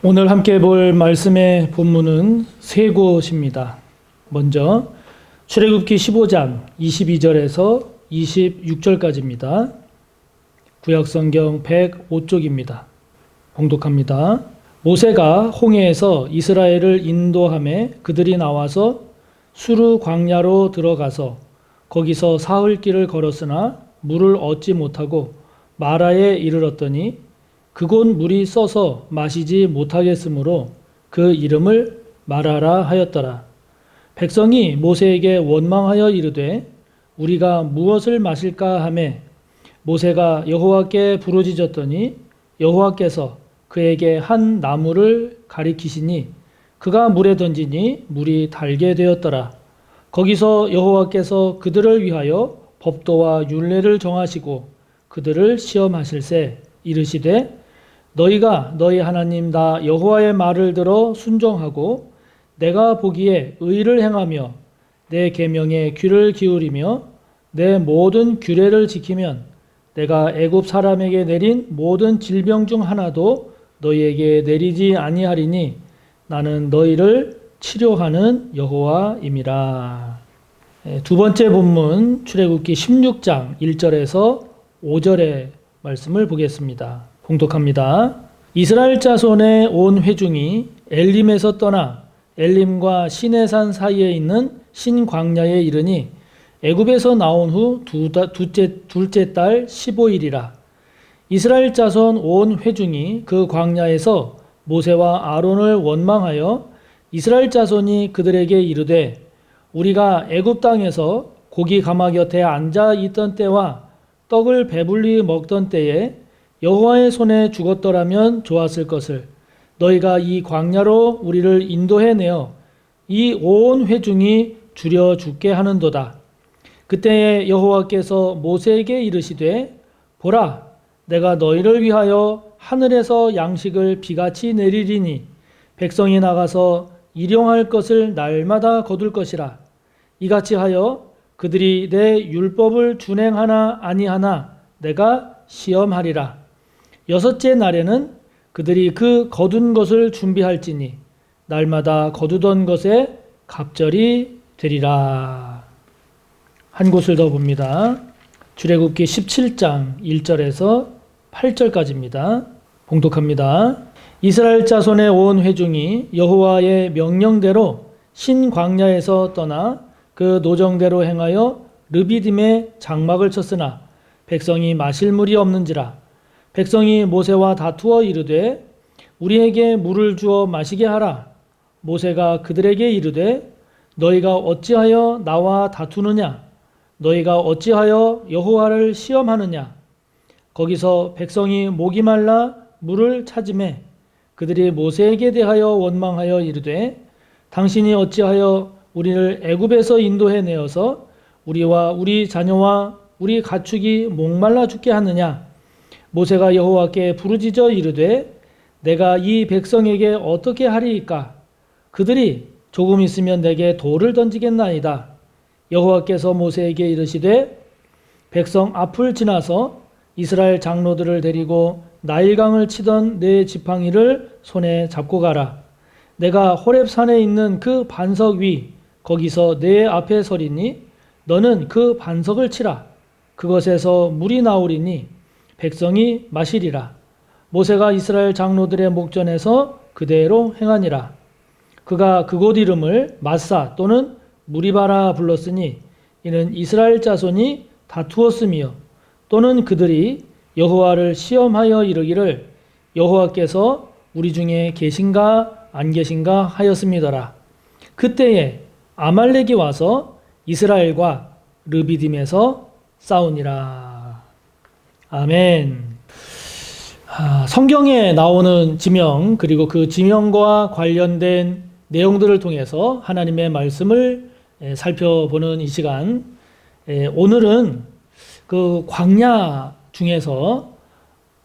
오늘 함께 볼 말씀의 본문은 세 곳입니다. 먼저 출애굽기 15장 22절에서 26절까지입니다. 구약성경 105쪽입니다. 봉독합니다. 모세가 홍해에서 이스라엘을 인도하매 그들이 나와서 수르 광야로 들어가서 거기서 사흘 길을 걸었으나 물을 얻지 못하고 마라에 이르렀더니 그곳 물이 써서 마시지 못하겠으므로 그 이름을 마라라 하였더라. 백성이 모세에게 원망하여 이르되 우리가 무엇을 마실까 하매 모세가 여호와께 부르짖었더니 여호와께서 그에게 한 나무를 가리키시니 그가 물에 던지니 물이 달게 되었더라. 거기서 여호와께서 그들을 위하여 법도와 율례를 정하시고 그들을 시험하실세 이르시되 너희가 너희 하나님 나 여호와의 말을 들어 순종하고 내가 보기에 의를 행하며 내 계명에 귀를 기울이며 내 모든 규례를 지키면 내가 애굽 사람에게 내린 모든 질병 중 하나도 너희에게 내리지 아니하리니 나는 너희를 치료하는 여호와임이라. 두 번째 본문 출애굽기 16장 1절에서 5절의 말씀을 보겠습니다. 봉독합니다. 이스라엘 자손의 온 회중이 엘림에서 떠나 엘림과 시내산 사이에 있는 신광야에 이르니 애굽에서 나온 후 둘째 달 15일이라. 이스라엘 자손 온 회중이 그 광야에서 모세와 아론을 원망하여 이스라엘 자손이 그들에게 이르되 우리가 애굽 땅에서 고기 가마 곁에 앉아 있던 때와 떡을 배불리 먹던 때에 여호와의 손에 죽었더라면 좋았을 것을 너희가 이 광야로 우리를 인도해내어 이 온 회중이 줄여 죽게 하는도다. 그때에 여호와께서 모세에게 이르시되 보라 내가 너희를 위하여 하늘에서 양식을 비같이 내리리니 백성이 나가서 일용할 것을 날마다 거둘 것이라. 이같이 하여 그들이 내 율법을 준행하나 아니하나 내가 시험하리라. 여섯째 날에는 그들이 그 거둔 것을 준비할지니 날마다 거두던 것에 갑절이 되리라. 한 곳을 더 봅니다. 출애굽기 17장 1절에서 8절까지입니다. 봉독합니다. 이스라엘 자손의 온 회중이 여호와의 명령대로 신광야에서 떠나 그 노정대로 행하여 르비딤에 장막을 쳤으나 백성이 마실 물이 없는지라. 백성이 모세와 다투어 이르되 우리에게 물을 주어 마시게 하라. 모세가 그들에게 이르되 너희가 어찌하여 나와 다투느냐? 너희가 어찌하여 여호와를 시험하느냐? 거기서 백성이 목이 말라 물을 찾으매 그들이 모세에게 대하여 원망하여 이르되 당신이 어찌하여 우리를 애굽에서 인도해 내어서 우리와 우리 자녀와 우리 가축이 목말라 죽게 하느냐? 모세가 여호와께 부르짖어 이르되 내가 이 백성에게 어떻게 하리이까? 그들이 조금 있으면 내게 돌을 던지겠나이다. 여호와께서 모세에게 이르시되 백성 앞을 지나서 이스라엘 장로들을 데리고 나일강을 치던 네 지팡이를 손에 잡고 가라. 내가 호렙산에 있는 그 반석 위 거기서 내 앞에 서리니 너는 그 반석을 치라. 그것에서 물이 나오리니 백성이 마시리라. 모세가 이스라엘 장로들의 목전에서 그대로 행하니라. 그가 그곳 이름을 마사 또는 무리바라 불렀으니 이는 이스라엘 자손이 다투었으며 또는 그들이 여호와를 시험하여 이르기를 여호와께서 우리 중에 계신가 안 계신가 하였음이더라. 그때에 아말렉이 와서 이스라엘과 르비딤에서 싸우니라. 아멘. 성경에 나오는 지명 그리고 그 지명과 관련된 내용들을 통해서 하나님의 말씀을 살펴보는 이 시간, 오늘은 그 광야 중에서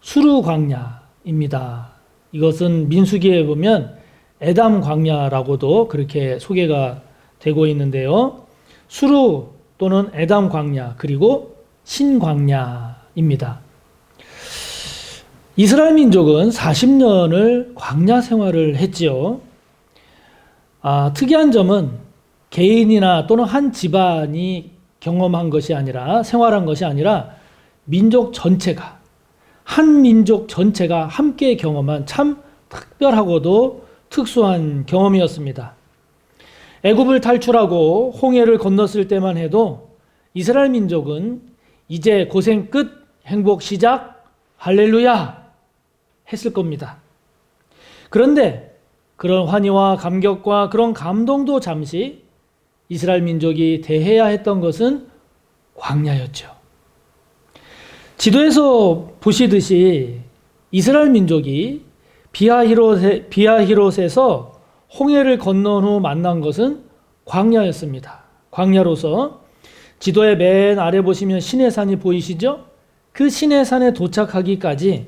수르 광야입니다. 이것은 민수기에 보면 에담 광야라고도 그렇게 소개가 되고 있는데요. 수르 또는 에담 광야 그리고 신 광야입니다. 이스라엘 민족은 40년을 광야 생활을 했지요. 특이한 점은 개인이나 또는 한 집안이 경험한 것이 아니라, 생활한 것이 아니라 민족 전체가, 한 민족 전체가 함께 경험한 참 특별하고도 특수한 경험이었습니다. 애굽을 탈출하고 홍해를 건넜을 때만 해도 이스라엘 민족은 이제 고생 끝, 행복 시작, 할렐루야 했을 겁니다. 그런데 그런 환희와 감격과 그런 감동도 잠시 이스라엘 민족이 대해야 했던 것은 광야였죠. 지도에서 보시듯이 이스라엘 민족이 비아히롯에서 홍해를 건넌 후 만난 것은 광야였습니다. 광야로서 지도의 맨 아래 보시면 시내산이 보이시죠? 그 시내산에 도착하기까지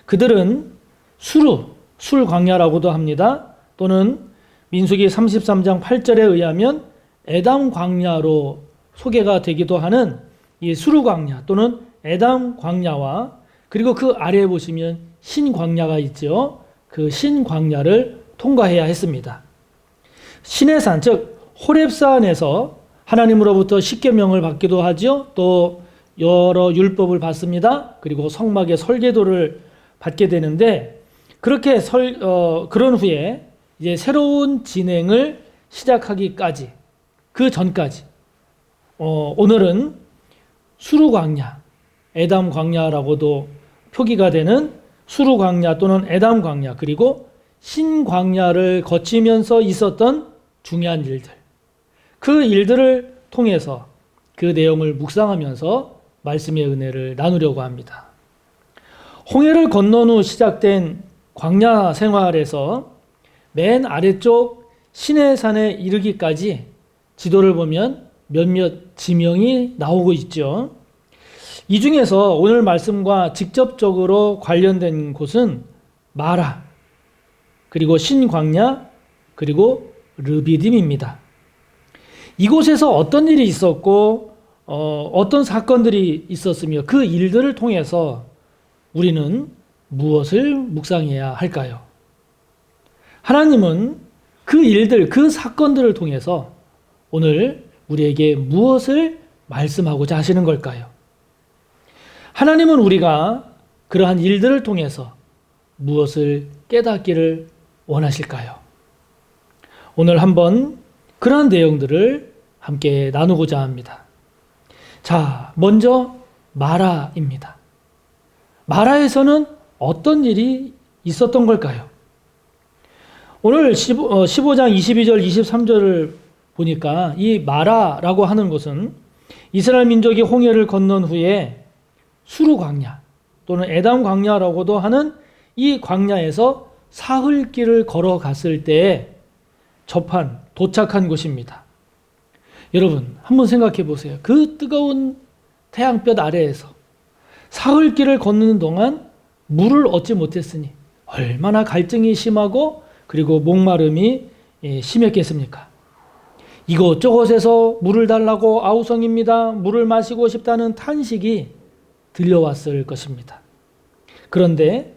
그들은 술 광야라고도 합니다. 또는 민수기 33장 8절에 의하면 에담 광야로 소개가 되기도 하는 이 수르 광야 또는 에담 광야와 그리고 그 아래에 보시면 신 광야가 있죠. 그 신 광야를 통과해야 했습니다. 시내산 즉 호렙산에서 하나님으로부터 십계명을 받기도 하죠. 또 여러 율법을 받습니다. 그리고 성막의 설계도를 받게 되는데 그렇게 그런 후에 이제 새로운 진행을 시작하기까지 그 전까지 오늘은 수르 광야, 에담 광야라고도 표기가 되는 수르 광야 또는 에담 광야 그리고 신 광야를 거치면서 있었던 중요한 일들, 그 일들을 통해서 그 내용을 묵상하면서 말씀의 은혜를 나누려고 합니다. 홍해를 건넌 후 시작된 광야 생활에서 맨 아래쪽 시내산에 이르기까지 지도를 보면 몇몇 지명이 나오고 있죠. 이 중에서 오늘 말씀과 직접적으로 관련된 곳은 마라, 그리고 신광야, 그리고 르비딤입니다. 이곳에서 어떤 일이 있었고 어떤 사건들이 있었으며 그 일들을 통해서 우리는 무엇을 묵상해야 할까요? 하나님은 그 일들, 그 사건들을 통해서 오늘 우리에게 무엇을 말씀하고자 하시는 걸까요? 하나님은 우리가 그러한 일들을 통해서 무엇을 깨닫기를 원하실까요? 오늘 한번 그러한 내용들을 함께 나누고자 합니다. 자, 먼저 마라입니다. 마라에서는 어떤 일이 있었던 걸까요? 오늘 15장 22절 23절을 보니까 이 마라라고 하는 것은 이스라엘 민족이 홍해를 건넌 후에 수르 광야 또는 에담 광야라고도 하는 이 광야에서 사흘길을 걸어갔을 때에 도착한 곳입니다. 여러분 한번 생각해 보세요. 그 뜨거운 태양볕 아래에서 사흘길을 걷는 동안 물을 얻지 못했으니 얼마나 갈증이 심하고 그리고 목마름이 심했겠습니까? 이곳저곳에서 물을 달라고 아우성입니다. 물을 마시고 싶다는 탄식이 들려왔을 것입니다. 그런데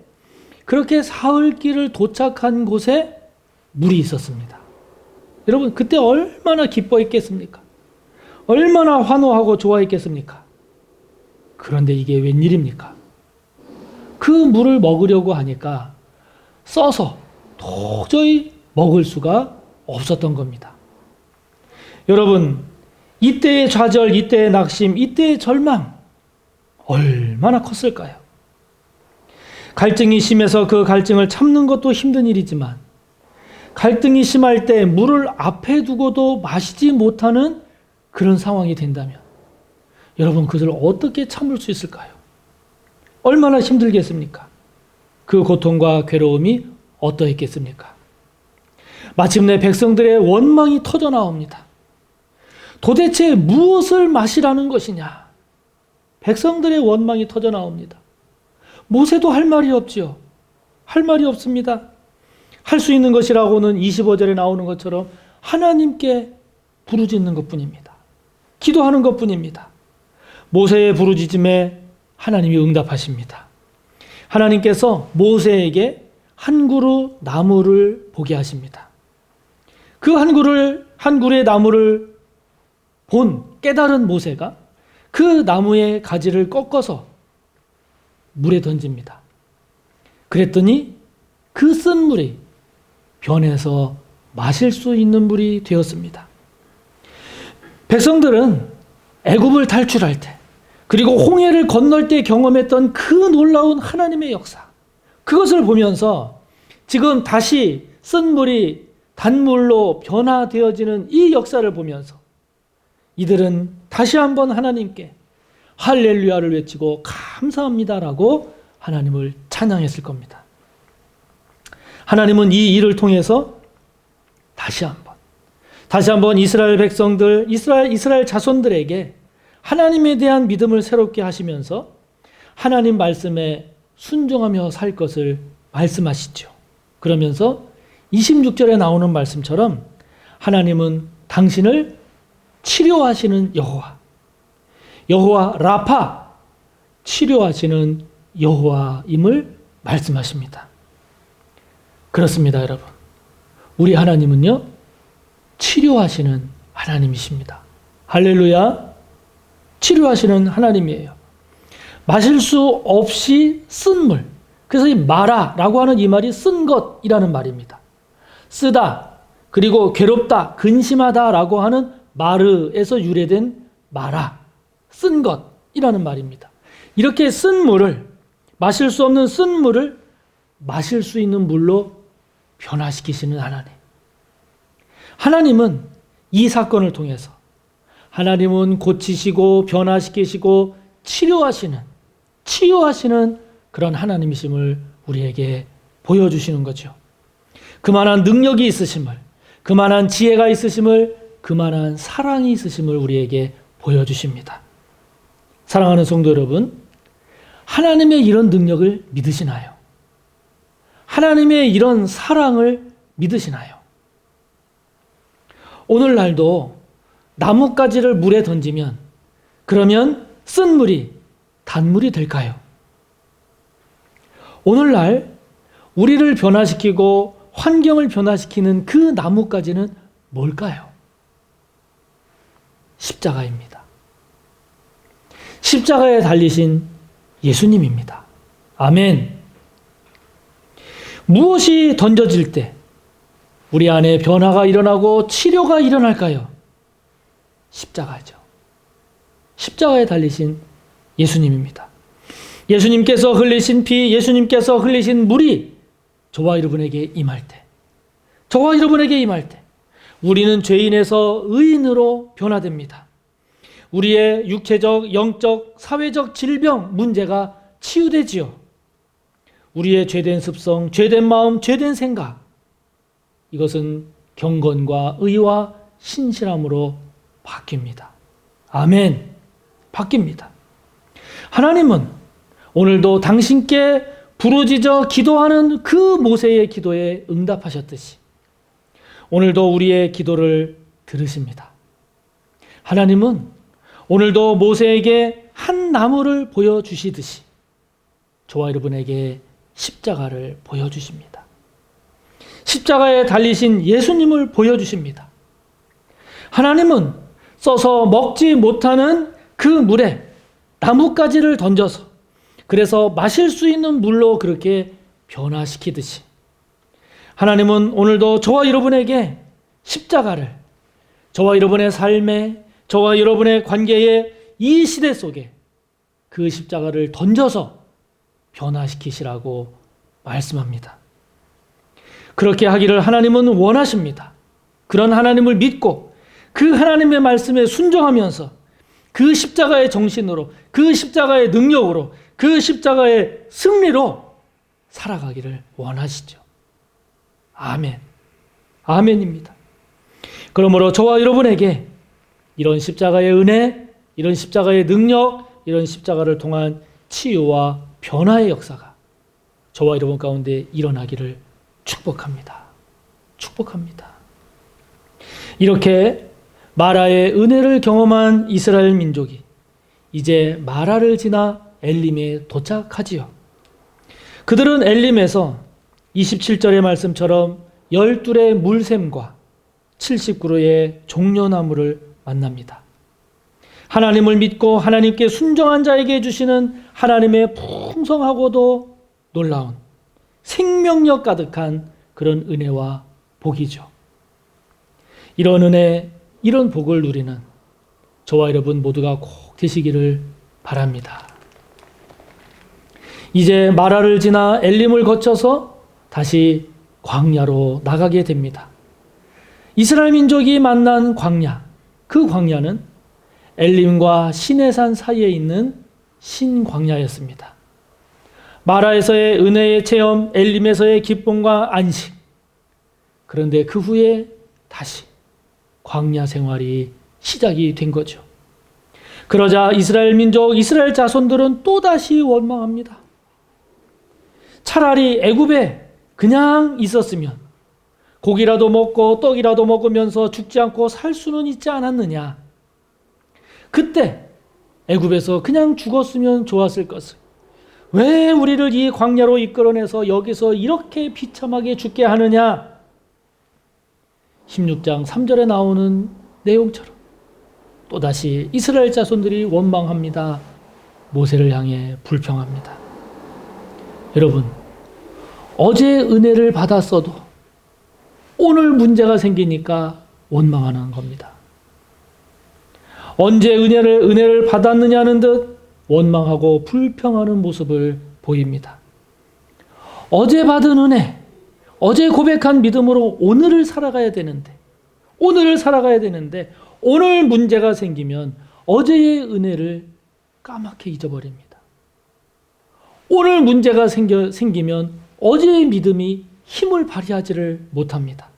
그렇게 사흘길을 도착한 곳에 물이 있었습니다. 여러분 그때 얼마나 기뻐했겠습니까? 얼마나 환호하고 좋아했겠습니까? 그런데 이게 웬일입니까? 그 물을 먹으려고 하니까 써서 도저히 먹을 수가 없었던 겁니다. 여러분 이때의 좌절, 이때의 낙심, 이때의 절망 얼마나 컸을까요? 갈증이 심해서 그 갈증을 참는 것도 힘든 일이지만 갈등이 심할 때 물을 앞에 두고도 마시지 못하는 그런 상황이 된다면 여러분 그들을 어떻게 참을 수 있을까요? 얼마나 힘들겠습니까? 그 고통과 괴로움이 어떠했겠습니까? 마침내 백성들의 원망이 터져 나옵니다. 도대체 무엇을 마시라는 것이냐? 백성들의 원망이 터져 나옵니다. 모세도 할 말이 없지요. 할 말이 없습니다. 할 수 있는 것이라고는 25절에 나오는 것처럼 하나님께 부르짖는 것뿐입니다. 기도하는 것뿐입니다. 모세의 부르짖음에 하나님이 응답하십니다. 하나님께서 모세에게 한 그루 나무를 보게 하십니다. 그 한 그루의 나무를 본 깨달은 모세가 그 나무의 가지를 꺾어서 물에 던집니다. 그랬더니 그 쓴 물이 변해서 마실 수 있는 물이 되었습니다. 백성들은 애굽을 탈출할 때, 그리고 홍해를 건널 때 경험했던 그 놀라운 하나님의 역사, 그것을 보면서 지금 다시 쓴 물이 단물로 변화되어지는 이 역사를 보면서 이들은 다시 한번 하나님께 할렐루야를 외치고 감사합니다라고 하나님을 찬양했을 겁니다. 하나님은 이 일을 통해서 다시 한번 이스라엘 백성들, 이스라엘 자손들에게 하나님에 대한 믿음을 새롭게 하시면서 하나님 말씀에 순종하며 살 것을 말씀하시죠. 그러면서 26절에 나오는 말씀처럼 하나님은 당신을 치료하시는 여호와 라파, 치료하시는 여호와임을 말씀하십니다. 그렇습니다, 여러분. 우리 하나님은요, 치료하시는 하나님이십니다. 할렐루야. 치료하시는 하나님이에요. 마실 수 없이 쓴 물. 그래서 이 마라라고 하는 이 말이 쓴 것이라는 말입니다. 쓰다, 그리고 괴롭다, 근심하다라고 하는 마르에서 유래된 마라, 쓴 것이라는 말입니다. 이렇게 쓴 물을, 마실 수 없는 쓴 물을 마실 수 있는 물로 변화시키시는 하나님. 하나님은 이 사건을 통해서 하나님은 고치시고 변화시키시고 치유하시는 그런 하나님이심을 우리에게 보여주시는 거죠. 그만한 능력이 있으심을, 그만한 지혜가 있으심을, 그만한 사랑이 있으심을 우리에게 보여주십니다. 사랑하는 성도 여러분, 하나님의 이런 능력을 믿으시나요? 하나님의 이런 사랑을 믿으시나요? 오늘날도 나뭇가지를 물에 던지면 그러면 쓴 물이 단물이 될까요? 오늘날 우리를 변화시키고 환경을 변화시키는 그 나뭇가지는 뭘까요? 십자가입니다. 십자가에 달리신 예수님입니다. 아멘. 무엇이 던져질 때 우리 안에 변화가 일어나고 치료가 일어날까요? 십자가죠. 십자가에 달리신 예수님입니다. 예수님께서 흘리신 피, 예수님께서 흘리신 물이 저와 여러분에게 임할 때, 우리는 죄인에서 의인으로 변화됩니다. 우리의 육체적, 영적, 사회적 질병 문제가 치유되지요. 우리의 죄된 습성, 죄된 마음, 죄된 생각, 이것은 경건과 의와 신실함으로 바뀝니다. 아멘. 바뀝니다. 하나님은 오늘도 당신께 부르짖어 기도하는 그 모세의 기도에 응답하셨듯이 오늘도 우리의 기도를 들으십니다. 하나님은 오늘도 모세에게 한 나무를 보여주시듯이 저와 여러분에게 십자가를 보여주십니다. 십자가에 달리신 예수님을 보여주십니다. 하나님은 써서 먹지 못하는 그 물에 나뭇가지를 던져서 그래서 마실 수 있는 물로 그렇게 변화시키듯이 하나님은 오늘도 저와 여러분에게 십자가를 저와 여러분의 삶에 저와 여러분의 관계에 이 시대 속에 그 십자가를 던져서 변화시키시라고 말씀합니다. 그렇게 하기를 하나님은 원하십니다. 그런 하나님을 믿고 그 하나님의 말씀에 순종하면서 그 십자가의 정신으로, 그 십자가의 능력으로, 그 십자가의 승리로 살아가기를 원하시죠. 아멘. 아멘입니다. 그러므로 저와 여러분에게 이런 십자가의 은혜, 이런 십자가의 능력, 이런 십자가를 통한 치유와 변화의 역사가 저와 여러분 가운데 일어나기를 축복합니다. 축복합니다. 이렇게 마라의 은혜를 경험한 이스라엘 민족이 이제 마라를 지나 엘림에 도착하지요. 그들은 엘림에서 27절의 말씀처럼 12의 물샘과 70그루의 종려나무를 만납니다. 하나님을 믿고 하나님께 순종한 자에게 주시는 하나님의 풍성하고도 놀라운 생명력 가득한 그런 은혜와 복이죠. 이런 은혜, 이런 복을 누리는 저와 여러분 모두가 꼭 되시기를 바랍니다. 이제 마라를 지나 엘림을 거쳐서 다시 광야로 나가게 됩니다. 이스라엘 민족이 만난 광야, 그 광야는 엘림과 시내산 사이에 있는 신광야였습니다. 마라에서의 은혜의 체험, 엘림에서의 기쁨과 안식. 그런데 그 후에 다시 광야 생활이 시작이 된 거죠. 그러자 이스라엘 민족, 이스라엘 자손들은 또다시 원망합니다. 차라리 애굽에 그냥 있었으면 고기라도 먹고 떡이라도 먹으면서 죽지 않고 살 수는 있지 않았느냐. 그때 애굽에서 그냥 죽었으면 좋았을 것을. 왜 우리를 이 광야로 이끌어내서 여기서 이렇게 비참하게 죽게 하느냐. 16장 3절에 나오는 내용처럼 또다시 이스라엘 자손들이 원망합니다. 모세를 향해 불평합니다. 여러분, 어제 은혜를 받았어도 오늘 문제가 생기니까 원망하는 겁니다. 언제 은혜를 받았느냐는 듯 원망하고 불평하는 모습을 보입니다. 어제 받은 은혜, 어제 고백한 믿음으로 오늘을 살아가야 되는데 오늘 문제가 생기면 어제의 은혜를 까맣게 잊어버립니다. 오늘 문제가 생기면 어제의 믿음이 힘을 발휘하지를 못합니다.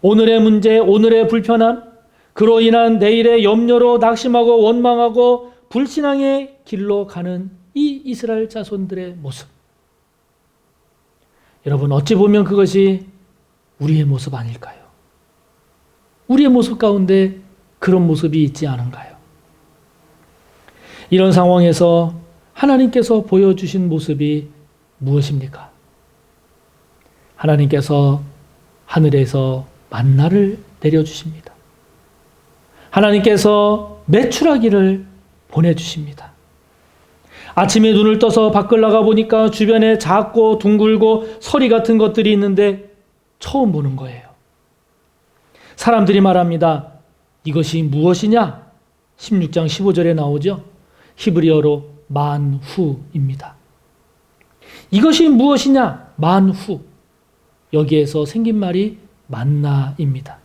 오늘의 문제, 오늘의 불편함, 그로 인한 내일의 염려로 낙심하고 원망하고 불신앙의 길로 가는 이 이스라엘 자손들의 모습. 여러분, 어찌 보면 그것이 우리의 모습 아닐까요? 우리의 모습 가운데 그런 모습이 있지 않은가요? 이런 상황에서 하나님께서 보여주신 모습이 무엇입니까? 하나님께서 하늘에서 만나를 내려주십니다. 하나님께서 메추라기를 보내주십니다. 아침에 눈을 떠서 밖을 나가 보니까 주변에 작고 둥글고 서리 같은 것들이 있는데 처음 보는 거예요. 사람들이 말합니다. 이것이 무엇이냐? 16장 15절에 나오죠. 히브리어로 만후입니다. 이것이 무엇이냐? 만후. 여기에서 생긴 말이 만나입니다.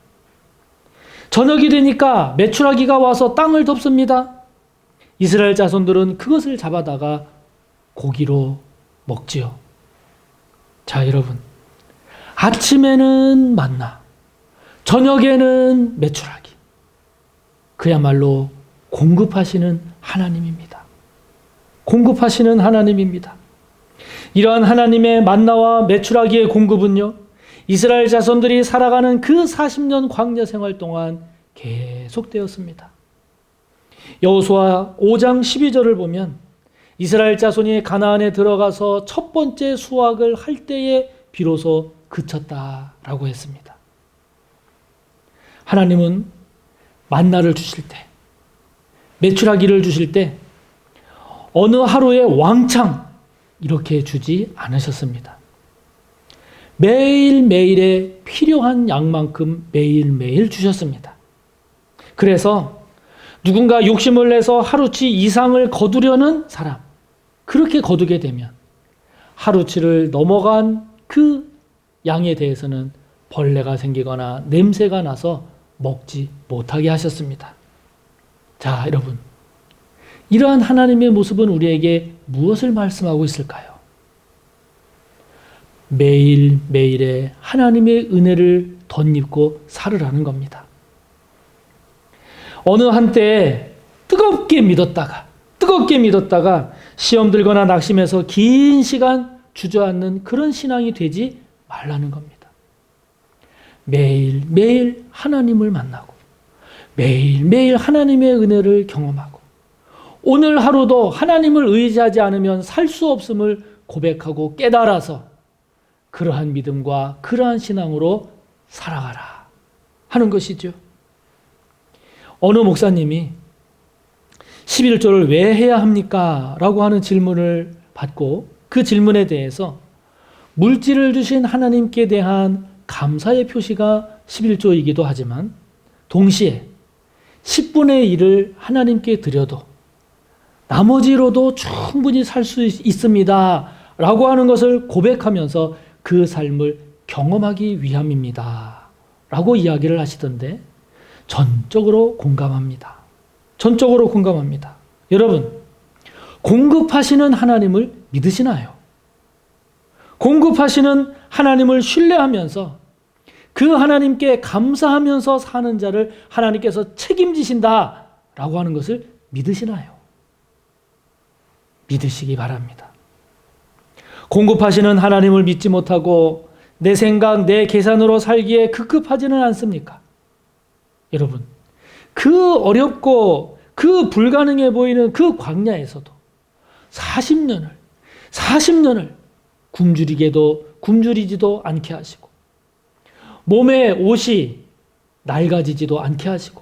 저녁이 되니까 메추라기가 와서 땅을 덮습니다. 이스라엘 자손들은 그것을 잡아다가 고기로 먹지요. 자, 여러분, 아침에는 만나, 저녁에는 메추라기. 그야말로 공급하시는 하나님입니다. 공급하시는 하나님입니다. 이러한 하나님의 만나와 메추라기의 공급은요, 이스라엘 자손들이 살아가는 그 40년 광야 생활 동안 계속되었습니다. 여호수아 5장 12절을 보면 이스라엘 자손이 가나안에 들어가서 첫 번째 수확을 할 때에 비로소 그쳤다라고 했습니다. 하나님은 만나를 주실 때, 메추라기를 주실 때 어느 하루에 왕창 이렇게 주지 않으셨습니다. 매일매일에 필요한 양만큼 매일매일 주셨습니다. 그래서 누군가 욕심을 내서 하루치 이상을 거두려는 사람, 그렇게 거두게 되면 하루치를 넘어간 그 양에 대해서는 벌레가 생기거나 냄새가 나서 먹지 못하게 하셨습니다. 자, 여러분, 이러한 하나님의 모습은 우리에게 무엇을 말씀하고 있을까요? 매일매일의 하나님의 은혜를 덧입고 살으라는 겁니다. 어느 한때 뜨겁게 믿었다가 시험 들거나 낙심해서 긴 시간 주저앉는 그런 신앙이 되지 말라는 겁니다. 매일매일 하나님을 만나고 매일매일 하나님의 은혜를 경험하고 오늘 하루도 하나님을 의지하지 않으면 살 수 없음을 고백하고 깨달아서 그러한 믿음과 그러한 신앙으로 살아가라 하는 것이죠. 어느 목사님이 11조를 왜 해야 합니까? 라고 하는 질문을 받고 그 질문에 대해서 물질을 주신 하나님께 대한 감사의 표시가 11조이기도 하지만 동시에 10분의 1을 하나님께 드려도 나머지로도 충분히 살 수 있습니다 라고 하는 것을 고백하면서 그 삶을 경험하기 위함입니다 라고 이야기를 하시던데 전적으로 공감합니다. 전적으로 공감합니다. 여러분, 공급하시는 하나님을 믿으시나요? 공급하시는 하나님을 신뢰하면서 그 하나님께 감사하면서 사는 자를 하나님께서 책임지신다라고 하는 것을 믿으시나요? 믿으시기 바랍니다. 공급하시는 하나님을 믿지 못하고 내 생각, 내 계산으로 살기에 급급하지는 않습니까? 여러분, 그 어렵고 그 불가능해 보이는 그 광야에서도 40년을 굶주리지도 않게 하시고 몸의 옷이 낡아지지도 않게 하시고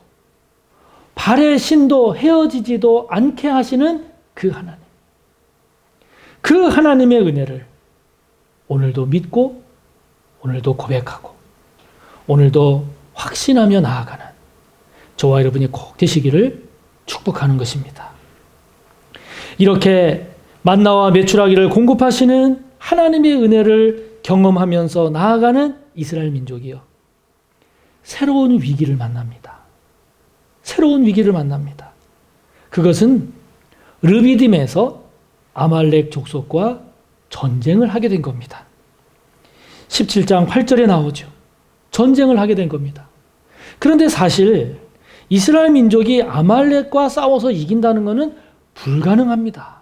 발의 신도 헤어지지도 않게 하시는 그 하나님. 그 하나님의 은혜를 오늘도 믿고 오늘도 고백하고 오늘도 확신하며 나아가는 저와 여러분이 꼭 되시기를 축복하는 것입니다. 이렇게 만나와 메추라기를 공급하시는 하나님의 은혜를 경험하면서 나아가는 이스라엘 민족이요. 새로운 위기를 만납니다. 새로운 위기를 만납니다. 그것은 르비딤에서 아말렉 족속과 전쟁을 하게 된 겁니다. 17장 8절에 나오죠. 전쟁을 하게 된 겁니다. 그런데 사실 이스라엘 민족이 아말렉과 싸워서 이긴다는 것은 불가능합니다.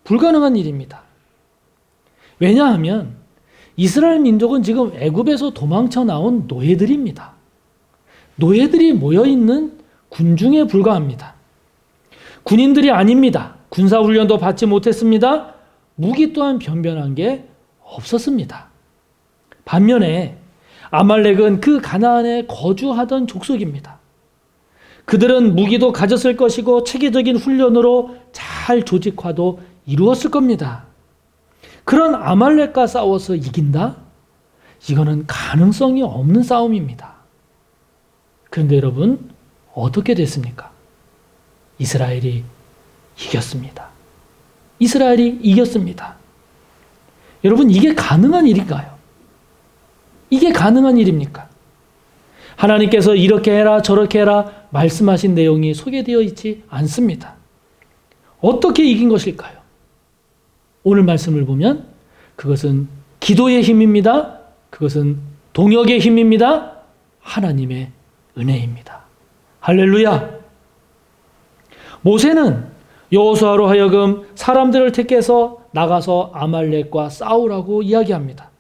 불가능한 일입니다. 왜냐하면 이스라엘 민족은 지금 애굽에서 도망쳐 나온 노예들입니다. 노예들이 모여있는 군중에 불과합니다. 군인들이 아닙니다. 군사훈련도 받지 못했습니다. 무기 또한 변변한 게 없었습니다. 반면에 아말렉은 그 가나안에 거주하던 족속입니다. 그들은 무기도 가졌을 것이고 체계적인 훈련으로 잘 조직화도 이루었을 겁니다. 그런 아말렉과 싸워서 이긴다? 이거는 가능성이 없는 싸움입니다. 그런데 여러분, 어떻게 됐습니까? 이스라엘이 이겼습니다. 이스라엘이 이겼습니다. 여러분, 이게 가능한 일인가요? 이게 가능한 일입니까? 하나님께서 이렇게 해라 저렇게 해라 말씀하신 내용이 소개되어 있지 않습니다. 어떻게 이긴 것일까요? 오늘 말씀을 보면 그것은 기도의 힘입니다. 그것은 동역의 힘입니다. 하나님의 은혜입니다. 할렐루야! 모세는 여호수아로 하여금 사람들을 택해서 나가서 아말렉과 싸우라고 이야기합니다.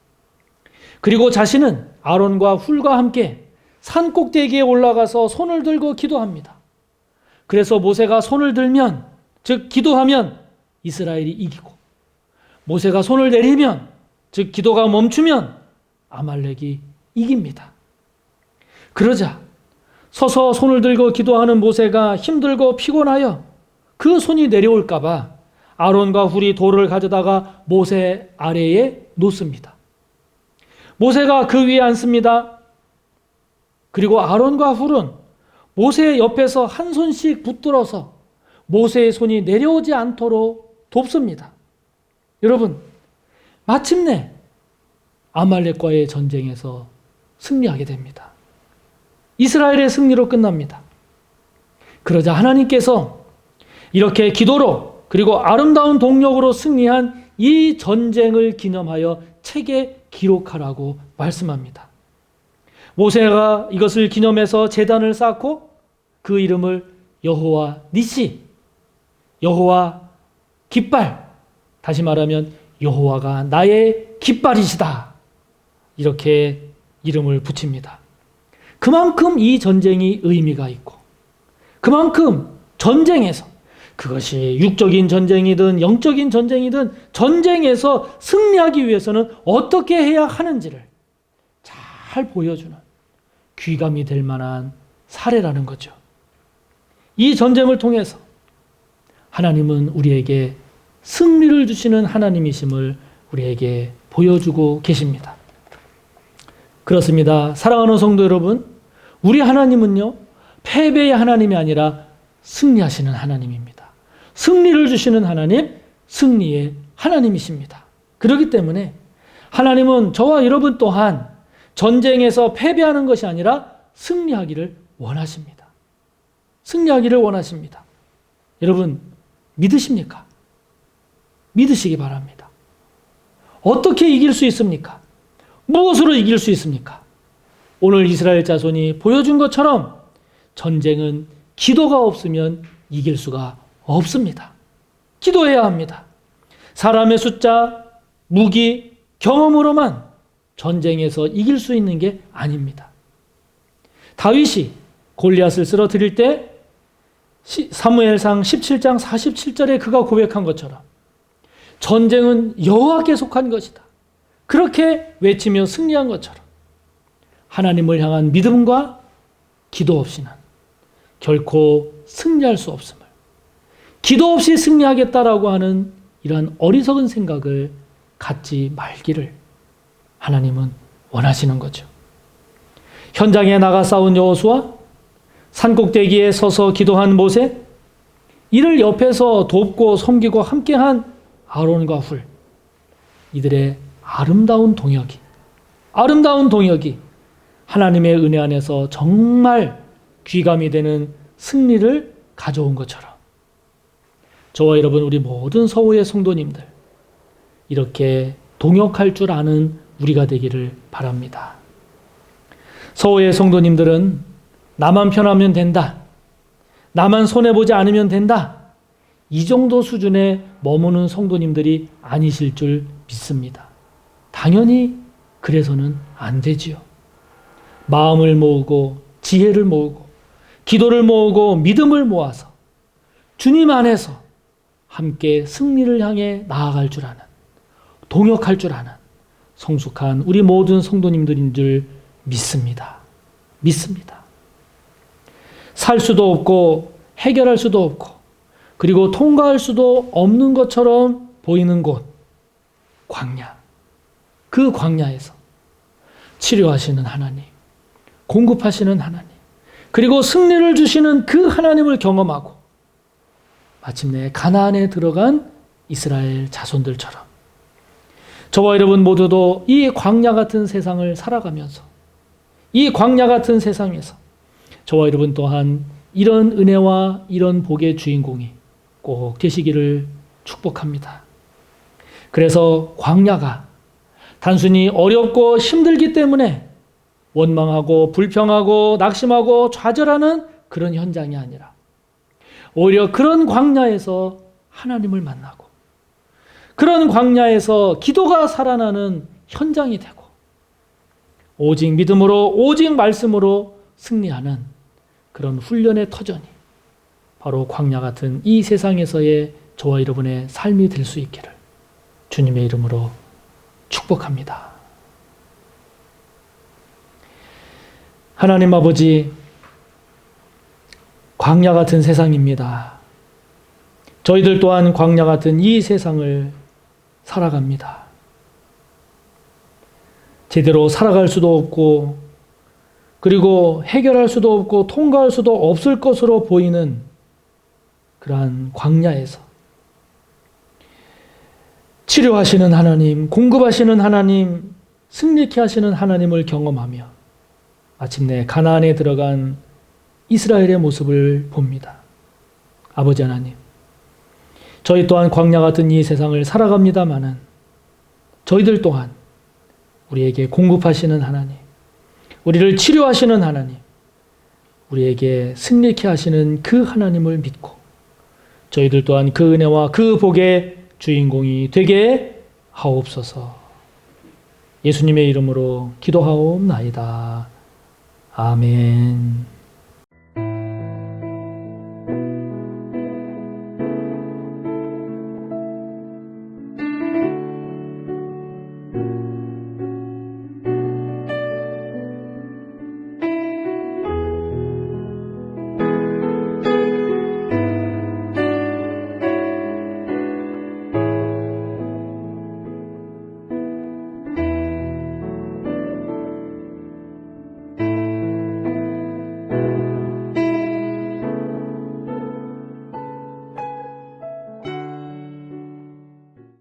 그리고 자신은 아론과 훌과 함께 산 꼭대기에 올라가서 손을 들고 기도합니다. 그래서 모세가 손을 들면, 즉 기도하면 이스라엘이 이기고, 모세가 손을 내리면, 즉 기도가 멈추면 아말렉이 이깁니다. 그러자 서서 손을 들고 기도하는 모세가 힘들고 피곤하여 그 손이 내려올까 봐 아론과 훌이 돌을 가져다가 모세 아래에 놓습니다. 모세가 그 위에 앉습니다. 그리고 아론과 훌은 모세의 옆에서 한 손씩 붙들어서 모세의 손이 내려오지 않도록 돕습니다. 여러분, 마침내 아말렉과의 전쟁에서 승리하게 됩니다. 이스라엘의 승리로 끝납니다. 그러자 하나님께서 이렇게 기도로 그리고 아름다운 동력으로 승리한 이 전쟁을 기념하여 책에 기록하라고 말씀합니다. 모세가 이것을 기념해서 제단을 쌓고 그 이름을 여호와 니시, 여호와 깃발, 다시 말하면 여호와가 나의 깃발이시다, 이렇게 이름을 붙입니다. 그만큼 이 전쟁이 의미가 있고 그만큼 전쟁에서 그것이 육적인 전쟁이든 영적인 전쟁이든 전쟁에서 승리하기 위해서는 어떻게 해야 하는지를 잘 보여주는 귀감이 될 만한 사례라는 거죠. 이 전쟁을 통해서 하나님은 우리에게 승리를 주시는 하나님이심을 우리에게 보여주고 계십니다. 그렇습니다. 사랑하는 성도 여러분, 우리 하나님은요, 패배의 하나님이 아니라 승리하시는 하나님입니다. 승리를 주시는 하나님, 승리의 하나님이십니다. 그렇기 때문에 하나님은 저와 여러분 또한 전쟁에서 패배하는 것이 아니라 승리하기를 원하십니다. 승리하기를 원하십니다. 여러분, 믿으십니까? 믿으시기 바랍니다. 어떻게 이길 수 있습니까? 무엇으로 이길 수 있습니까? 오늘 이스라엘 자손이 보여준 것처럼 전쟁은 기도가 없으면 이길 수가 없습니다. 기도해야 합니다. 사람의 숫자, 무기, 경험으로만 전쟁에서 이길 수 있는 게 아닙니다. 다윗이 골리앗을 쓰러뜨릴 때 사무엘상 17장 47절에 그가 고백한 것처럼 전쟁은 여호와께 속한 것이다. 그렇게 외치며 승리한 것처럼 하나님을 향한 믿음과 기도 없이는 결코 승리할 수 없음을, 기도 없이 승리하겠다라고 하는 이러한 어리석은 생각을 갖지 말기를 하나님은 원하시는 거죠. 현장에 나가 싸운 여호수아, 산꼭대기에 서서 기도한 모세, 이를 옆에서 돕고 섬기고 함께한 아론과 훌, 이들의 아름다운 동역이 하나님의 은혜 안에서 정말 귀감이 되는 승리를 가져온 것처럼 저와 여러분, 우리 모든 서호의 성도님들 이렇게 동역할 줄 아는 우리가 되기를 바랍니다. 서호의 성도님들은 나만 편하면 된다, 나만 손해보지 않으면 된다, 이 정도 수준에 머무는 성도님들이 아니실 줄 믿습니다. 당연히 그래서는 안 되지요. 마음을 모으고 지혜를 모으고 기도를 모으고 믿음을 모아서 주님 안에서 함께 승리를 향해 나아갈 줄 아는, 동역할 줄 아는 성숙한 우리 모든 성도님들인 줄 믿습니다. 살 수도 없고 해결할 수도 없고 그리고 통과할 수도 없는 것처럼 보이는 곳, 광야. 그 광야에서 치료하시는 하나님, 공급하시는 하나님, 그리고 승리를 주시는 그 하나님을 경험하고 마침내 가나안에 들어간 이스라엘 자손들처럼 저와 여러분 모두도 이 광야 같은 세상을 살아가면서 이 광야 같은 세상에서 저와 여러분 또한 이런 은혜와 이런 복의 주인공이 꼭 되시기를 축복합니다. 그래서 광야가 단순히 어렵고 힘들기 때문에 원망하고 불평하고 낙심하고 좌절하는 그런 현장이 아니라 오히려 그런 광야에서 하나님을 만나고 그런 광야에서 기도가 살아나는 현장이 되고 오직 믿음으로 오직 말씀으로 승리하는 그런 훈련의 터전이 바로 광야 같은 이 세상에서의 저와 여러분의 삶이 될 수 있기를 주님의 이름으로 축복합니다. 하나님 아버지, 광야 같은 세상입니다. 저희들 또한 광야 같은 이 세상을 살아갑니다. 제대로 살아갈 수도 없고 그리고 해결할 수도 없고 통과할 수도 없을 것으로 보이는 그러한 광야에서 치료하시는 하나님, 공급하시는 하나님, 승리케 하시는 하나님을 경험하며 마침내 가나안에 들어간 이스라엘의 모습을 봅니다. 아버지 하나님, 저희 또한 광야 같은 이 세상을 살아갑니다마는 저희들 또한 우리에게 공급하시는 하나님, 우리를 치료하시는 하나님, 우리에게 승리케 하시는 그 하나님을 믿고 저희들 또한 그 은혜와 그 복의 주인공이 되게 하옵소서. 예수님의 이름으로 기도하옵나이다. 아멘.